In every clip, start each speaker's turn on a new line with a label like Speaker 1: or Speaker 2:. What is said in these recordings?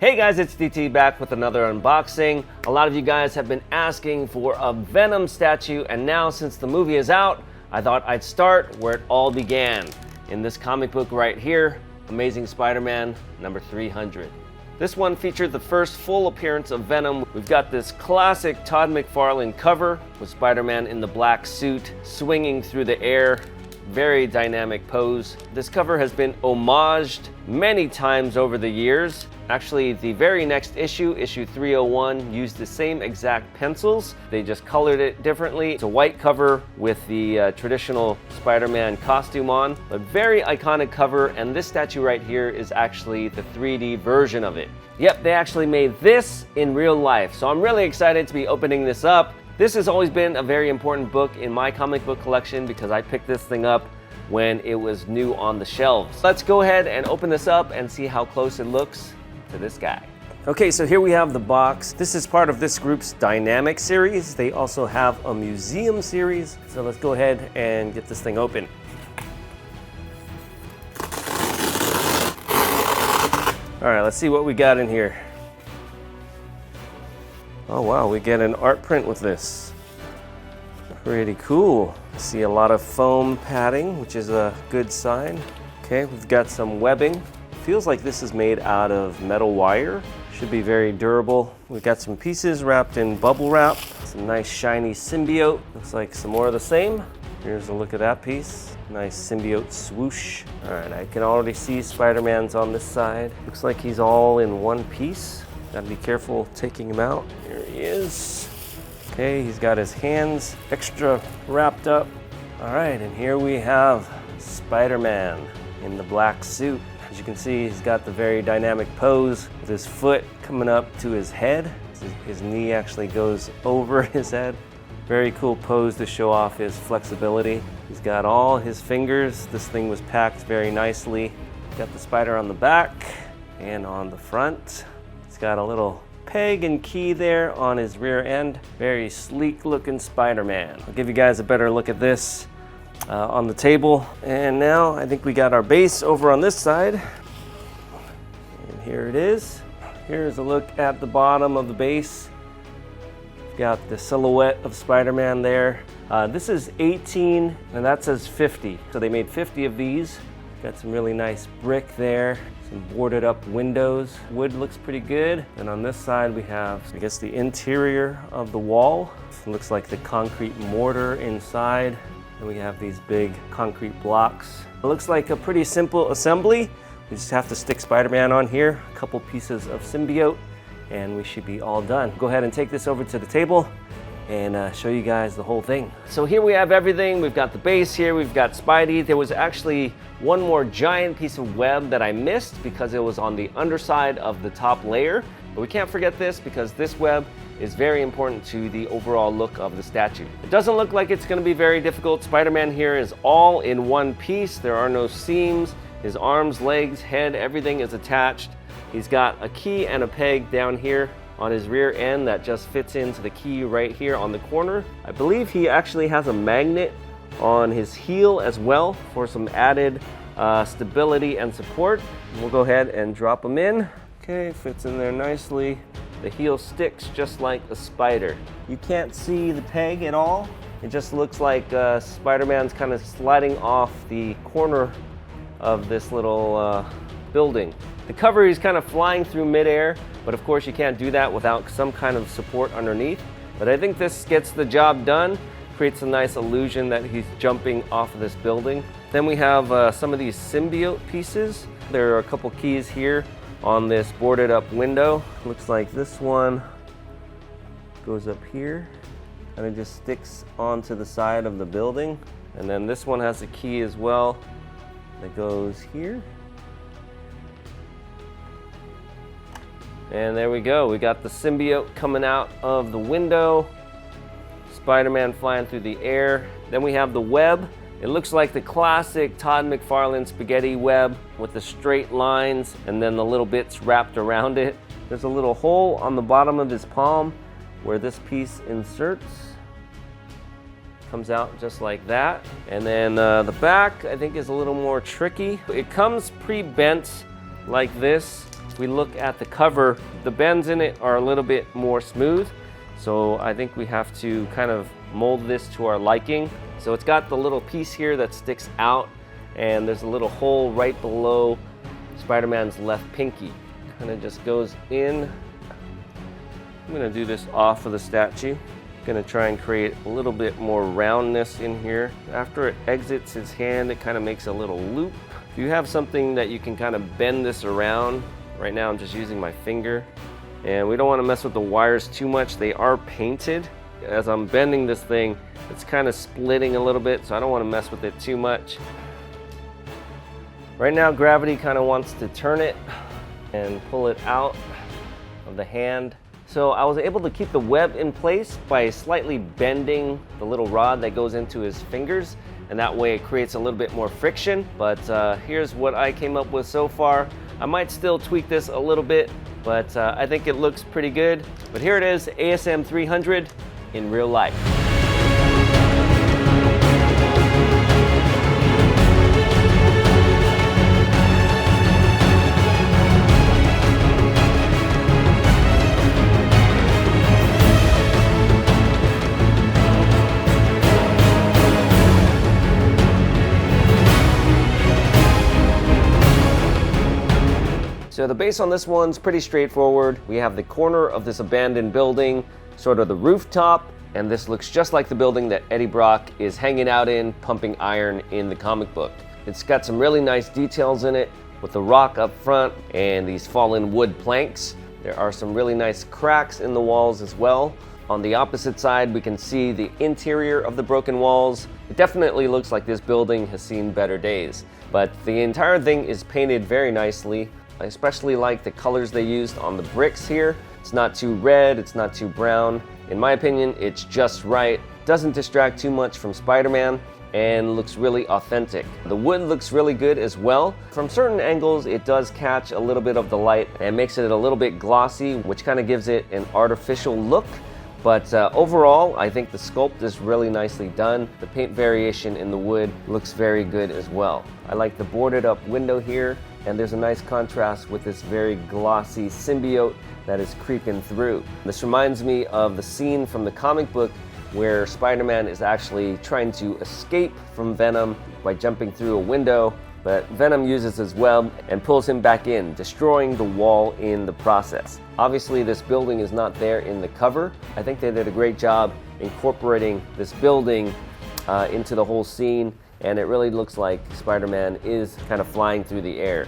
Speaker 1: Hey guys, it's DT back with another unboxing. A lot of you guys have been asking for a Venom statue, and now since the movie is out, I thought I'd start where it all began, in this comic book right here, Amazing Spider-Man number 300. This one featured the first full appearance of Venom. We've got this classic Todd McFarlane cover with Spider-Man in the black suit, swinging through the air. Very dynamic pose. This cover has been homaged many times over the years. Actually, the very next issue, issue 301, used the same exact pencils. They just colored it differently. It's a white cover with the traditional Spider-Man costume on, but very iconic cover, and this statue right here is actually the 3D version of it. Yep, they actually made this in real life, so I'm really excited to be opening this up. This has always been a very important book in my comic book collection because I picked this thing up when it was new on the shelves. Let's go ahead and open this up and see how close it looks to this guy. Okay, so here we have the box. This is part of this group's Dynamic series. They also have a museum series. So let's go ahead and get this thing open. All right, let's see what we got in here. Oh wow, we get an art print with this. Pretty cool. See a lot of foam padding, which is a good sign. Okay, we've got some webbing. Feels like this is made out of metal wire. Should be very durable. We've got some pieces wrapped in bubble wrap. Some nice shiny symbiote. Looks like some more of the same. Here's a look at that piece. Nice symbiote swoosh. All right, I can already see Spider-Man's on this side. Looks like he's all in one piece. Gotta be careful taking him out. Here he is. Okay, he's got his hands extra wrapped up. All right, and here we have Spider-Man in the black suit. As you can see, he's got the very dynamic pose with his foot coming up to his head. His knee actually goes over his head. Very cool pose to show off his flexibility. He's got all his fingers. This thing was packed very nicely. Got the spider on the back and on the front. He's got a little peg and key there on his rear end. Very sleek looking Spider-Man. I'll give you guys a better look at this on the table. And now I think we got our base over on this side. And here it is. Here's a look at the bottom of the base. We've got the silhouette of Spider-Man there. This is 18 and that says 50. So they made 50 of these. Got some really nice brick there. Some boarded up windows. Wood looks pretty good. And on this side we have, I guess, the interior of the wall. It looks like the concrete mortar inside. And we have these big concrete blocks. It looks like a pretty simple assembly. We just have to stick Spider-Man on here, a couple pieces of symbiote, and we should be all done. Go ahead and take this over to the table and show you guys the whole thing. So here we have everything. We've got the base here, we've got Spidey. There was actually one more giant piece of web that I missed because it was on the underside of the top layer. But we can't forget this because this web is very important to the overall look of the statue. It doesn't look like it's gonna be very difficult. Spider-Man here is all in one piece. There are no seams. His arms, legs, head, everything is attached. He's got a key and a peg down here on his rear end that just fits into the key right here on the corner. I believe he actually has a magnet on his heel as well for some added stability and support. We'll go ahead and drop him in. Okay, fits in there nicely. The heel sticks just like a spider. You can't see the peg at all. It just looks like Spider-Man's kind of sliding off the corner of this little building. The cover is kind of flying through midair, but of course you can't do that without some kind of support underneath. But I think this gets the job done, creates a nice illusion that he's jumping off of this building. Then we have some of these symbiote pieces. There are a couple keys here on this boarded up window. Looks like this one goes up here and it just sticks onto the side of the building. And then this one has a key as well that goes here. And there we go. We got the symbiote coming out of the window. Spider-Man flying through the air. Then we have the web. It looks like the classic Todd McFarlane spaghetti web with the straight lines and then the little bits wrapped around it. There's a little hole on the bottom of his palm where this piece inserts. Comes out just like that. And then the back, I think, is a little more tricky. It comes pre-bent like this we look at the cover, the bends in it are a little bit more smooth. So I think we have to kind of mold this to our liking. So it's got the little piece here that sticks out, and there's a little hole right below Spider-Man's left pinky. Kind of just goes in. I'm gonna do this off of the statue. Gonna try and create a little bit more roundness in here. After it exits his hand, it kind of makes a little loop. If you have something that you can kind of bend this around, right now I'm just using my finger, and we don't want to mess with the wires too much. They are painted. As I'm bending this thing, it's kind of splitting a little bit, so I don't want to mess with it too much. Right now, gravity kind of wants to turn it and pull it out of the hand. So I was able to keep the web in place by slightly bending the little rod that goes into his fingers, and that way it creates a little bit more friction. But here's what I came up with so far. I might still tweak this a little bit, but I think it looks pretty good. But here it is, ASM 300 in real life. So the base on this one's pretty straightforward. We have the corner of this abandoned building, sort of the rooftop, and this looks just like the building that Eddie Brock is hanging out in, pumping iron in the comic book. It's got some really nice details in it with the rock up front and these fallen wood planks. There are some really nice cracks in the walls as well. On the opposite side, we can see the interior of the broken walls. It definitely looks like this building has seen better days, but the entire thing is painted very nicely. I especially like the colors they used on the bricks here. It's not too red, it's not too brown. In my opinion, it's just right. Doesn't distract too much from Spider-Man and looks really authentic. The wood looks really good as well. From certain angles, it does catch a little bit of the light and makes it a little bit glossy, which kind of gives it an artificial look. But overall, I think the sculpt is really nicely done. The paint variation in the wood looks very good as well. I like the boarded up window here, and there's a nice contrast with this very glossy symbiote that is creeping through. This reminds me of the scene from the comic book where Spider-Man is actually trying to escape from Venom by jumping through a window, but Venom uses his web and pulls him back in, destroying the wall in the process. Obviously, this building is not there in the cover. I think they did a great job incorporating this building into the whole scene, and it really looks like Spider-Man is kind of flying through the air.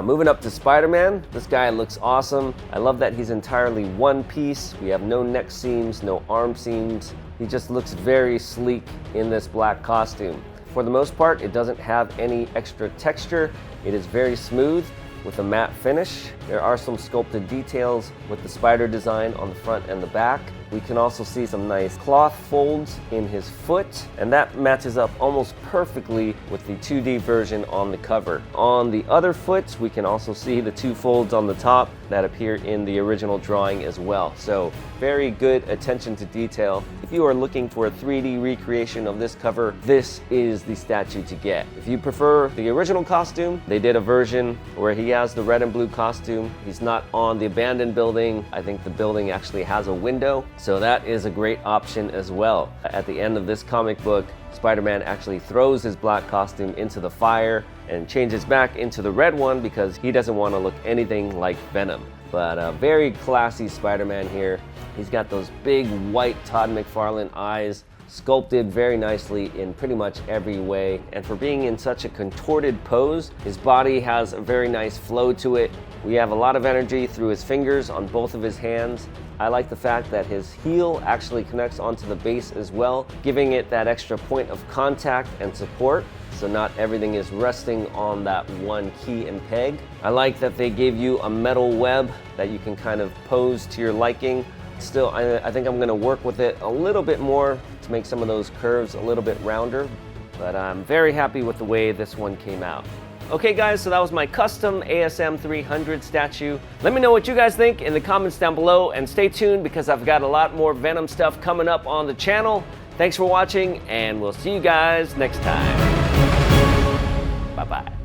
Speaker 1: Moving up to Spider-Man, this guy looks awesome. I love that he's entirely one piece. We have no neck seams, no arm seams. He just looks very sleek in this black costume. For the most part, it doesn't have any extra texture. It is very smooth with a matte finish. There are some sculpted details with the spider design on the front and the back. We can also see some nice cloth folds in his foot, and that matches up almost perfectly with the 2D version on the cover. On the other foot, we can also see the 2 folds on the top that appear in the original drawing as well. So very good attention to detail. If you are looking for a 3D recreation of this cover, this is the statue to get. If you prefer the original costume, they did a version where he has the red and blue costume. He's not on the abandoned building. I think the building actually has a window, so that is a great option as well. At the end of this comic book, Spider-Man actually throws his black costume into the fire and changes back into the red one because he doesn't want to look anything like Venom. But a very classy Spider-Man here. He's got those big white Todd McFarlane eyes, sculpted very nicely in pretty much every way. And for being in such a contorted pose, his body has a very nice flow to it. We have a lot of energy through his fingers on both of his hands. I like the fact that his heel actually connects onto the base as well, giving it that extra point of contact and support, so not everything is resting on that one key and peg. I like that they gave you a metal web that you can kind of pose to your liking. Still, I think I'm gonna work with it a little bit more to make some of those curves a little bit rounder, but I'm very happy with the way this one came out. Okay guys, so that was my custom ASM 300 statue. Let me know what you guys think in the comments down below, and stay tuned because I've got a lot more Venom stuff coming up on the channel. Thanks for watching, and we'll see you guys next time. Bye-bye.